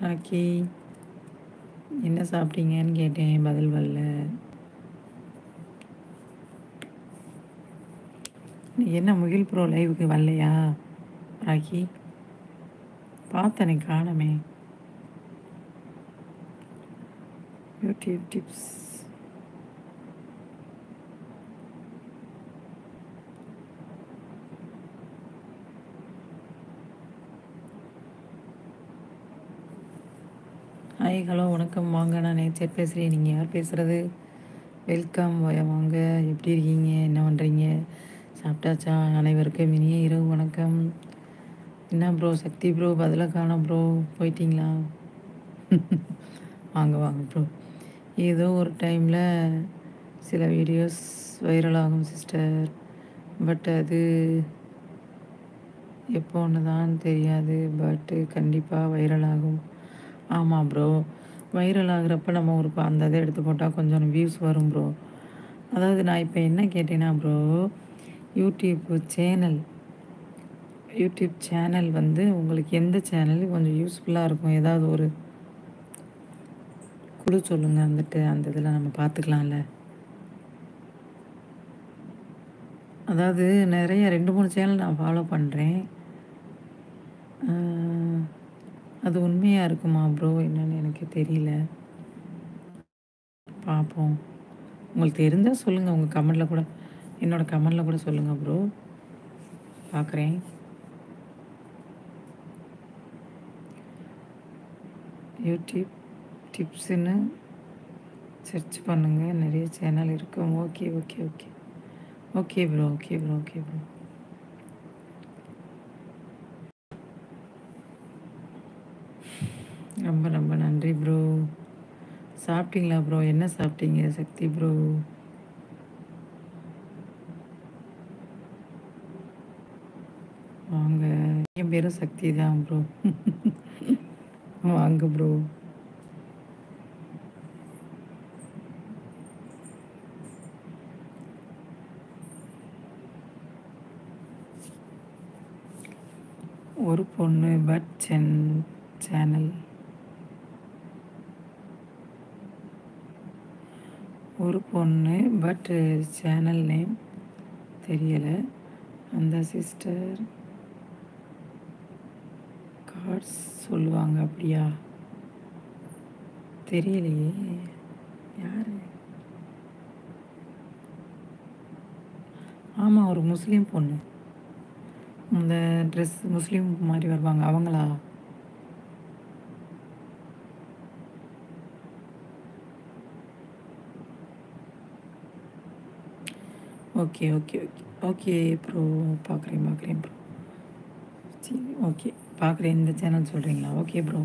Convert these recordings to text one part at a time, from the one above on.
ராக்கி என்ன சாப்பிட்டீங்கன்னு கேட்டேன், பதில் வரல. நீ என்ன முகில் ப்ரோ லைவுக்கு வரலையா ராக்கி? பார்த்தனே காணமே. YouTube tips. ஹாய் ஹலோ வணக்கம், வாங்க. நான் நேச்சர் பேசுகிறேன். நீங்கள் யார் பேசுகிறது? வெல்கம், வாங்க. எப்படி இருக்கீங்க? என்ன பண்ணுறீங்க? சாப்பிட்டாச்சா? அனைவருக்கும் இனிய இரவு வணக்கம். என்ன ப்ரோ சக்தி ப்ரோ பதிலாக காணோம் ப்ரோ, போயிட்டீங்களா? வாங்க வாங்க ப்ரோ. ஏதோ ஒரு டைமில் சில வீடியோஸ் வைரல் ஆகும் சிஸ்டர், பட் அது எப்போன்னு தான் தெரியாது, பட்டு கண்டிப்பாக வைரல் ஆகும். ஆமாம் ப்ரோ, வைரல் ஆகிறப்ப நம்ம ஒரு அந்த இதை எடுத்து போட்டால் கொஞ்சம் வியூஸ் வரும் ப்ரோ. அதாவது நான் இப்போ என்ன கேட்டேன்னா ப்ரோ, யூடியூப் சேனல் வந்து உங்களுக்கு எந்த சேனல் கொஞ்சம் யூஸ்ஃபுல்லாக இருக்கும்? ஏதாவது ஒரு குழு சொல்லுங்கள், வந்துட்டு அந்த இதில் நம்ம பார்த்துக்கலாம்ல. அதாவது நிறைய 2-3 சேனல் நான் ஃபாலோ பண்ணுறேன். அது உண்மையாக இருக்குமா ப்ரோ என்னன்னு எனக்கு தெரியல. பார்ப்போம். உங்களுக்கு தெரிஞ்சால் சொல்லுங்கள், உங்கள் கமெண்டில் கூட, என்னோடய கமெண்டில் கூட சொல்லுங்கள் ப்ரோ, பார்க்குறேன். யூடியூப் டிப்ஸுன்னு சர்ச் பண்ணுங்கள், நிறைய சேனல் இருக்கும். Okay okay okay okay bro, okay bro, okay bro. ரொம்ப ரொம்ப நன்றி ப்ரோ. சாப்பிட்டீங்களா ப்ரோ? என்ன சாப்பிட்டீங்க சக்தி ப்ரோ? வாங்க, என் பேரும் சக்தி தான் ப்ரோ. வாங்க ப்ரோ. ஒரு பொண்ணு பட் சேனல், ஒரு பொண்ணு பட் சேனல் நேம் தெரியலை. அந்த சிஸ்டர் கார்ட்ஸ் சொல்லுவாங்க, அப்படியா? தெரியலையே யார். ஆமாம், ஒரு முஸ்லீம் பொண்ணு, இந்த ட்ரெஸ் முஸ்லீம் மாதிரி வருவாங்க, அவங்களா? Okay okay okay okay bro, பார்க்குறேன் ப்ரோ. சரி ஓகே, பார்க்குறேன். இந்த சேனல் சொல்கிறீங்களா? Okay bro,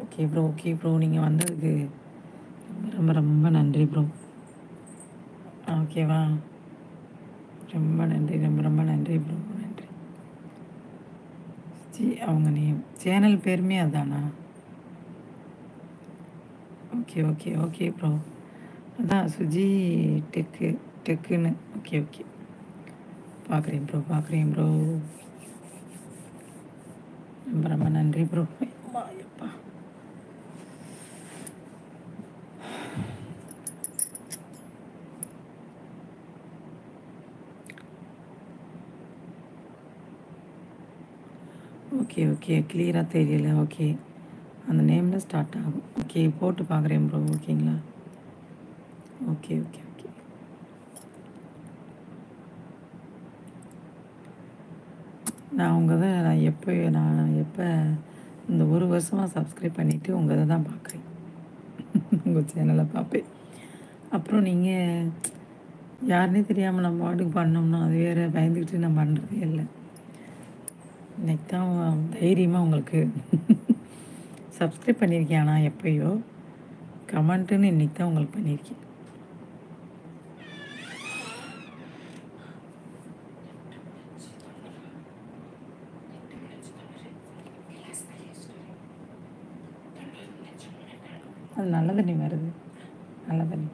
okay bro, okay bro. நீங்கள் வந்ததுக்கு ரொம்ப ரொம்ப நன்றி ப்ரோ. ஓகேவா? ரொம்ப நன்றி, ரொம்ப ரொம்ப நன்றி ப்ரோ, நன்றி. அவங்க நேம் சேனல் பேருமே அதானா? Okay okay okay bro. அதான் சுஜி டெக்குன்னு. ஓகே ஓகே, பார்க்குறேன் ப்ரோ. ரொம்ப ரொம்ப நன்றி ப்ரோ. எப்பா. ஓகே ஓகே, கிளியராக தெரியல. ஓகே, அந்த நேமில் ஸ்டார்ட் ஆகும். ஓகே, போட்டு பார்க்குறேன் ப்ரோ. ஓகேங்களா? Okay okay okay. நான் எப்போ இந்த ஒரு வருஷமாக சப்ஸ்கிரைப் பண்ணிவிட்டு உங்கள் இதை தான் பார்க்குறேன். உங்கள் சேனலை பார்ப்பேன். அப்புறம் நீங்கள் யாருன்னே தெரியாமல் நம்ம பாட்டுக்கு பண்ணோம்னா அது வேறு, பயந்துக்கிட்டு நான் பண்ணுறதே இல்லை. இன்னைக்கு தான் தைரியமாக உங்களுக்கு சப்ஸ்கிரைப் பண்ணியிருக்கேன். ஆனால் எப்போயோ கமெண்ட்டுன்னு இன்றைக்கி தான் உங்களுக்கு பண்ணியிருக்கேன். அது நல்ல தண்ணி வருது, நல்ல தண்ணி.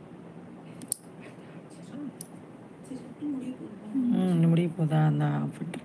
முடிய போதா? அந்த ஆஃப் பண்ணுறேன்.